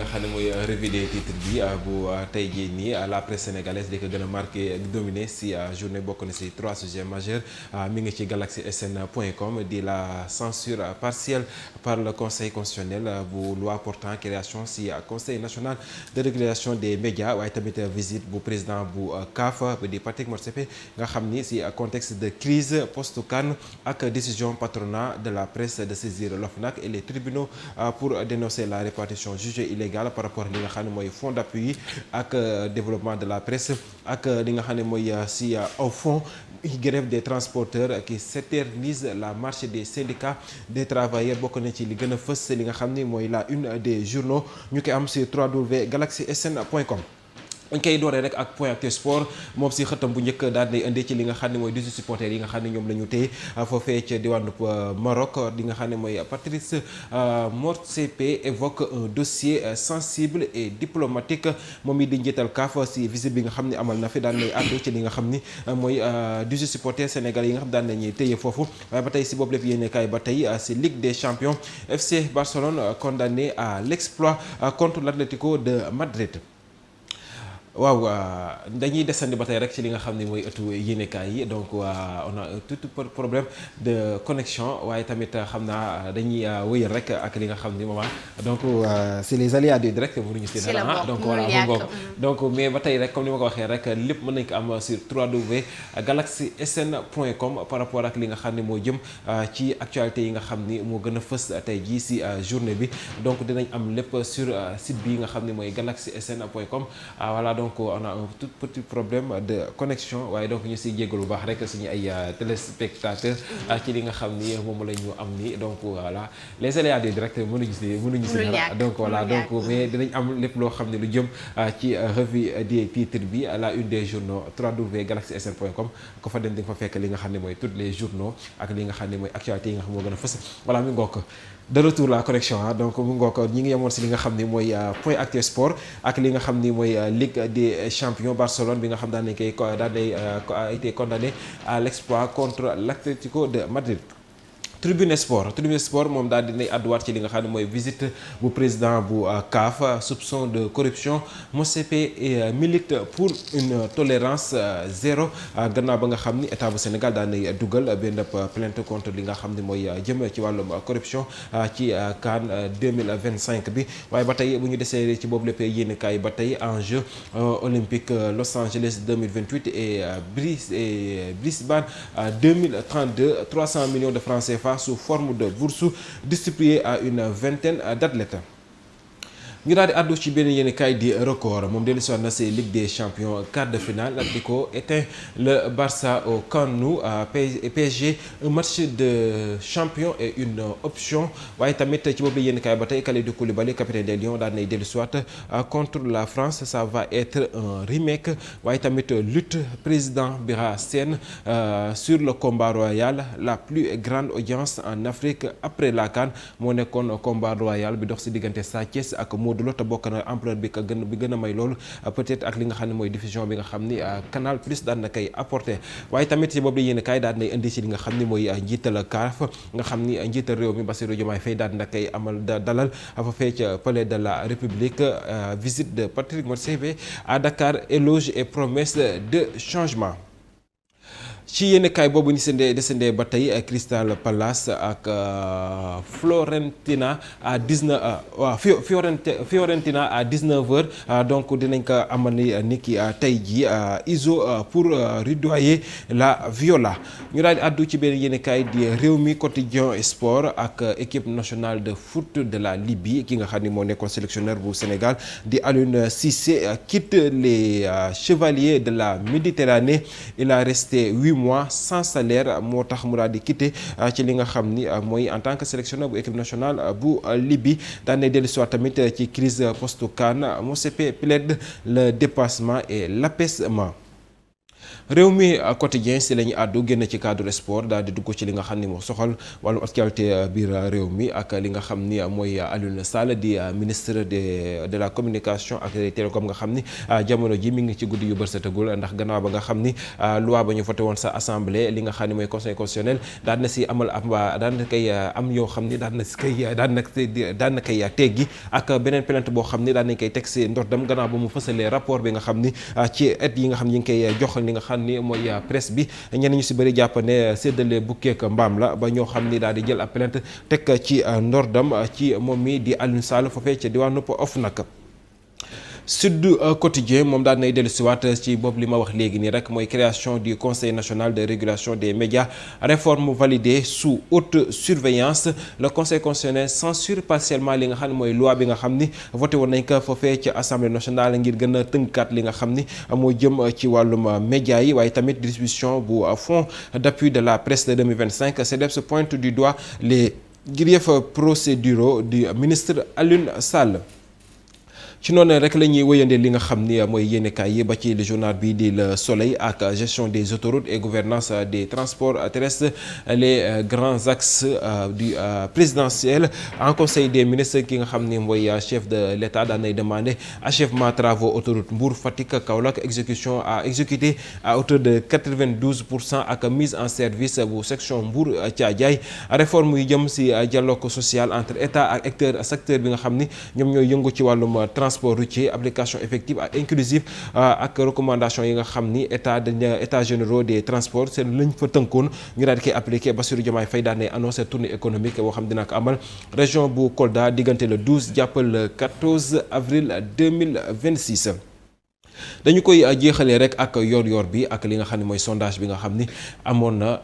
nga xam ne mooy revue des titres bi bu tey jii nii la presse sénégalaise di ko gën a marqué dominé si journée bokk na si 3 sujets majeurs mi ngi ci galaxy.sn.com di la censure partielle par le conseil constitutionnel bu loi portant création si conseil national de régulation des médias waaye tamit visite bu président bu CAF di Patrick Motsepe nga xam ni si contexte de crise post-CAN ak décision patronat de la presse de saisir l'OFNAC et les tribunaux pour dénoncer la répartition jugée illégale par rapport li nga xam ne mooy fonds d'appui ak développement de la presse ak li nga xam ne mooy si au fond grève des transporteurs qui s'éternise la marche des syndicats des travailleurs bokk na ci li gën a fës li nga xam ni mooy la une des journaux ñu koy am sur www.galaxysn.com. dañ koy dooree rek ak point actu sport moom si xëtam bu njëkk daal di indi ci li nga xam ne mooy 18 supporters yi nga xam ne ñoom la ñu téye foofee ca diwaanu Maroc li nga xam ne mooy Patrice Motsepe évoque un dossier sensible et diplomatique moom it di njiital CAF si visite bi nga xam ne amal na fi daan lay àddu ci li nga xam ni mooy 18 supporters sénégalais yi nga xam daan nañuy téye foofu waaye ba tey si boobu lépp yéene kaay ba tey si Ligue des champions FC Barcelone condamné à l'exploit contre l'Atlético de Madrid. waaw dañuy desandi ba tey rek ci li nga xam ne mooy ëttu yéenekaay yi donc on a un tout problème de connexion waaye tamit xam naa dañuy wëyal rek ak li nga xam ni moment donc c'est les aléas du direct mënuñu si dara donc voilà mu ngoog donc mais ba tey rek comme ni ma ko waxee rek lépp mën nañ ko am sur www.galaxysn.com par rapport ak li nga xam ne moo jëm ci actualité yi nga xam ni moo gën a fës tey jii si journée bi donc dinañ am lépp sur site bi nga xam ne mooy galaxysn.com voilà donc on a un tout petit problème de connexion waaye donc ñu siy jéggal bu baax rek suñu ay téléspectateurs ci li nga xam ni moom la ñu am ni donc voilà les aléas du direct mënuñu si dara donc voilà donc mais dinañ am lépp loo xam ne lu jëm ci revue des titres bi la une des journaux www.galaxysn.com ko fa dem di nga fa fekk li nga xam ne mooy tous les journaux ak li nga xam ne mooy actualité yi nga xam moo gën a fës voilà mi ngook de retour la connexion donc mu ngook ñi ngi yemoon si li nga xam ni mooy point actu sport ak li nga xam ni mooy Ligue des champions Barcelone bi nga xam daan nañ koy a été condamné à l'exploit contre l'Atlético de Madrid. Tribune Sport moom daal dinay àdduwaat ci li nga xam ne mooy visite bu président bu CAF soupçon de corruption Motsepe milite pour une tolérance zéro gannaaw ba nga xam ni état bu Sénégal daan nay dugal benn plainte contre li nga xam ne mooy jëm ci wàllum corruption ci CAN 2025 bi waaye ba tey bu ñu desee ci boobu lépp yéenekaay ba tey enjeu olympique Los Angeles 2028 et Brisbane 2032 300 millions de francs CFA sous forme de bourse distribuée à une vingtaine d'athlètes. ñu daal di àddu ci benn yéenekaay di record moom dellu si na c'est Ligue des champions quart de finale Atlético éteint le Barça au Camp Nou PSG un match de champion et une option waaye tamit ci boobu yéenekaay ba tey Kalidou Koulibaly capitaine des Lions daal nay dellu si contre la France ça va être un remake waaye tamit lutte président Bira Sène sur le combat royal la plus grande audience en Afrique après la CAN moo nekkoon combat royal bi dox si diggante Sa Thiès ak Modou Lo te bokk na ampleur bi gën a may loolu peut-être ak li nga xam ne mooy diffusion bi nga xam ni Canal Plus daan na koy apporté waaye tamit ci boobu yéen kaay daan nay indi ci li nga xam ni mooy njiital CAF nga xam ni njiital réew mi Bassirou Diomaye Faye daan na koy amal dalal fa fee ca palais de la République visite de Patrick Motsepe à Dakar éloge et promesse de changement. ci yéenekaay boobu ñu descendé ba tey Crystal Palace ak Fiorentina à 19h donc dinañ ko amal ni ki tey ji ISO pour rudoyer la Viola ñu daal di àddu ci benn yéenekaay di Rewmi Quotidien Sport ak équipe nationale de foot de la Libye ki nga xam ni moo nekkoon sélectionneur bu Sénégal di Aliou Cissé quitte les chevaliers de la Méditerranée il a resté 8 mois sans salaire moo tax mu daal di quitté ci li nga xam ni mooy en tant que sélectionneur bu équipe nationale bu Libye daan na dellu si waat tamit ci crise post-CAN Motsepe plaide le dépassement et l'apaisement. réew mi quotidien si la ñu àddu génn ci cadre sport daal di dugg ci li nga xam ni moo soxal wàllum actualité biir réew mi ak li nga xam ni mooy Alioune Sall di ministre de la communication ak des télécoms nga xam ni jamono ji mi ngi ci guddi yu bërsëtagul ndax gannaaw ba nga xam ni loi ba ñu voté woon sa assemblée li nga xam ni mooy conseil constitutionnel daan na si amal daan na koy am yoo xam ni daan na koy teggi ak beneen plainte boo xam ni daan nañ koy teg si ndordam gannaaw ba mu fësalee rapport bi nga xam ni ci aide yi nga xam ni ñu ngi koy jox li nga xam ni mooy presse bi ñenn ñu si bëri jàpp ne séddale bukkeek mbaam la ba ñoo xam ni daal di jël ab plainte teg ci ndordam ci moom mi di Alioune Sall foofee ca diwaanu OFNAC. Sud Quotidien moom daal nay dellusiwaat ci boobu li ma wax léegi nii rek mooy création du conseil national de régulation des médias, réforme validée sous haute surveillance. Le conseil constitutionnel censure partiellement li nga xam ne mooy loi bi nga xam ni voté woon nañ ko foofee ci assemblée nationale ngir gën a tënkaat li nga xam ni moo jëm ci wàllum média yi waaye tamit distribution bu fonds d'appui de la presse de 2025. CDEPS pointe du doigt les griefs procéduraux du ministre Alioune Sall. ci noonu rek la ñuy wëyandee li nga xam ni mooy yéenekaay yi ba ci le journal bi di Le Soleil ak gestion des autoroutes et gouvernance des transports terrestres, les grands axes du présidentiel. En conseil des ministres ki nga xam ni mooy chef de l'État daan nay demandé achèvement travaux autoroute Mbour Fatick Kaolack exécution à exécuter à hauteur de 92% ak mise en service bu section Mbour Thiadiaye. Réforme yu jëm ci dialogue social entre État ak secteur bi nga xam ni ñoom ñooy yëngu ci wàllum transport routier, application effective ak inclusive ak recommandation yi nga xam ni état généraux des transports seen lañ fa tënkoon ñu daal di koy appliqué. Bassirou Diomaye Faye daan ne annoncé tournée économique boo xam dina ko amal région bu Kolda diggante le 12 jàpp le 14 avril 2026. dañu koy jeexalee rek ak yor-yor bi ak li nga xam ne mooy sondage bi nga xam ni amoon na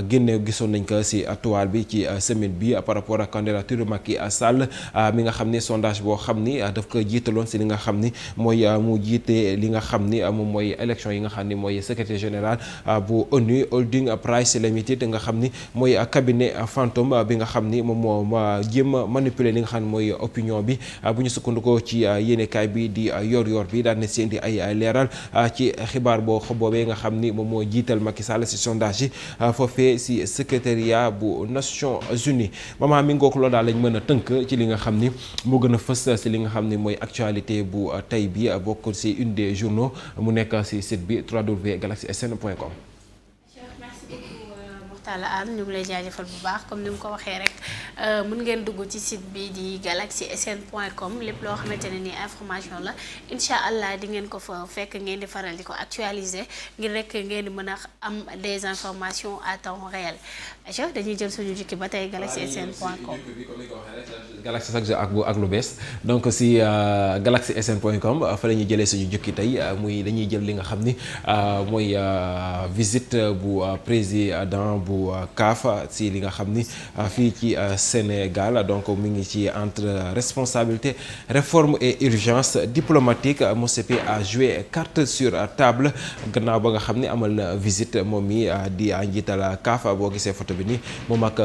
génne gisoon nañ ko ci toile bi ci semaine bi par rapport ak candidature Macky Sall mi nga xam ni sondage boo xam ni daf ko jiitaloon ci li nga xam ni mooy mu jiite li nga xam ni moom mooy élection yi nga xam ni mooy secrétaire général bu ONU Holding Price Limited nga xam ni mooy cabinet fantôme bi nga xam ni moom moo jéem a manipuler li nga xam ne mooy opinion bi bu ñu sukkandikoo ci yéenekaay bi di yor-yor bi daan na ci indi ay leeral ci xibaar boobee nga xam ni moom moo jiital Macky Sall ci sondage yi foofee ci secrétariat bu Nations Unies. maman mi ngoog loolu daal lañ mën a tënk ci li nga xam ni moo gën a fës ci li nga xam ni mooy actualité bu tey bi bokk ci une des journaux mu nekk ci site bi www.galaxysn.com. Talla Anne ñu ngi lay jaajëfal bu baax comme ni mu ko waxee rek mën ngeen dugg ci site bi di galaxysn.com lépp loo xamante ne ni information la incha allah di ngeen ko fa fekk ngeen di faral di ko actualiser ngir rek ngeen di mën a am des informations à temps réel. Aja dañuy jël suñu jukki ba tey galaxysn.com. Galaxy chaque jour ak lu bees donc si galaxysn.com fa la ñuy jëlee suñu jukki tey muy dañuy jël li nga xam ni mooy visite bu président bu CAF si li nga xam ni fii ci Sénégal donc mi ngi ci entre responsabilité réforme et urgence diplomatique MOSEPI a joué carte sur table gannaaw ba nga xam ni amal na visite moom mi di njiital CAF boo gisee photo bi ni moom ak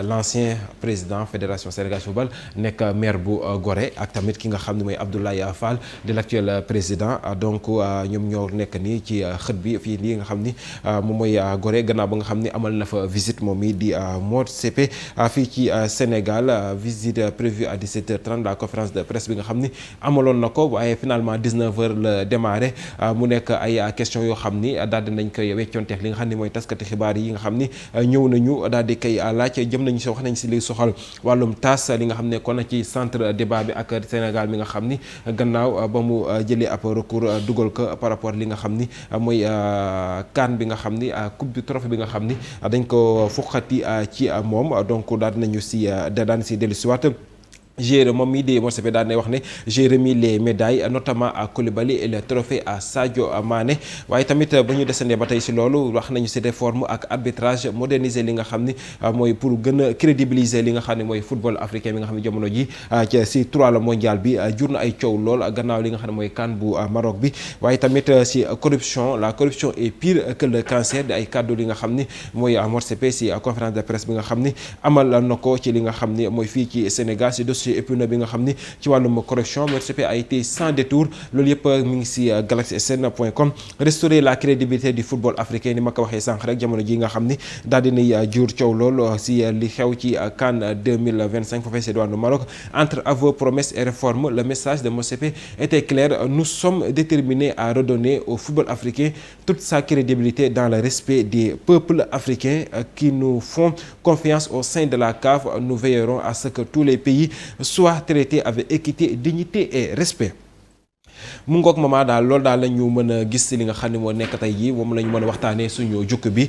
l'ancien président fédération Sénégal football nekk maire bu Gorée ak tamit ki nga xam ne mooy Abdoulaye Fall di l'actuel président donc ñoom ñoo nekk nii ci xët bi fii lii nga xam ni moom mooy Gorée gannaaw ba nga xam ni amal na fa visite moom mi di MOSEPI fii ci Sénégal visite prévue à 17h30 la conférence de presse bi nga xam ni amaloon na ko waaye finalement 19h la démarré mu nekk ay questions yoo xam ni daal di nañ koy weccoonteex li nga xam ni mooy taskati xibaar yi nga xam ni ñëw nañu daal di koy laaj jëm nañu si wax nañ si li soxal wàllum tas li nga xam ne kon ci centre débat bi ak Sénégal mi nga xam ni gannaaw ba mu jëlee ab recours dugal ko par rapport li nga xam ni mooy CAN bi nga xam ni coupe du trophée bi nga xam ni dañ ko fuqati ci moom donc daal dinañu si daan si dellu si waat Jérémy moom mii di MOSEPI daan na wax ne j'ai remis les médailles notamment à Koulibaly et le trophée à Sadio Mané waaye tamit ba ñu desandee ba tey si loolu wax nañu si réforme ak arbitrage moderniser li nga xam ni mooy pour gën a crédibiliser li nga xam ne mooy football africain bi nga xam ne jamono ji si 3 la mondial bi jur na ay coow lool gannaaw li nga xam ne mooy CAN bu Maroc bi waaye tamit si corruption la corruption est pire que le cancer di ay kàddu li nga xam ni mooy MOSEPI si conférence de presse bi nga xam ni amal na ko ci li nga xam ni mooy fii ci Sénégal si dossier épineux bi nga xam ni ci wàllum corruption MOTSP a été sans détour loolu yëpp mi ngi si galaxysn.com. restaurer la crédibilité du football africain ni ma ko waxee sànq rek jamono ji nga xam ni daal dinay jur coow lool si li xew ci CAN 2025 foofee si diwaanu Maroc. Entre aveux, promesses et réformes, le message de MOTSP était clair. Nous sommes déterminés à redonner au football africain toute sa crédibilité dans le respect des peuples africains qui nous font confiance au sein de la CAF. Nous veillerons à ce que tous les pays soient traités avec équité, dignité et respect. mu ngoog mama daal loolu daal la ñu mën a gis li nga xam ne moo nekk tey jii moom la ñu mën a waxtaanee suñu jukk bi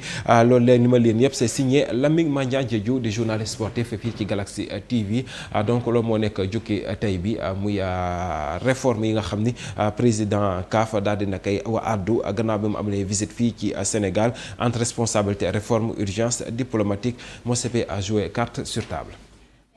loolu leen ni ma leen yëpp c'est signé Lamine Mandiang Diédhiou di journaliste sportif fii ci Galaxy TV donc loolu moo nekk jukki tey bi muy réforme yi nga xam ni président CAF daal dina koy àddu gannaaw bi mu amalee visite fii ci Sénégal entre responsabilité réforme urgence diplomatique MOTSP a joué carte sur table.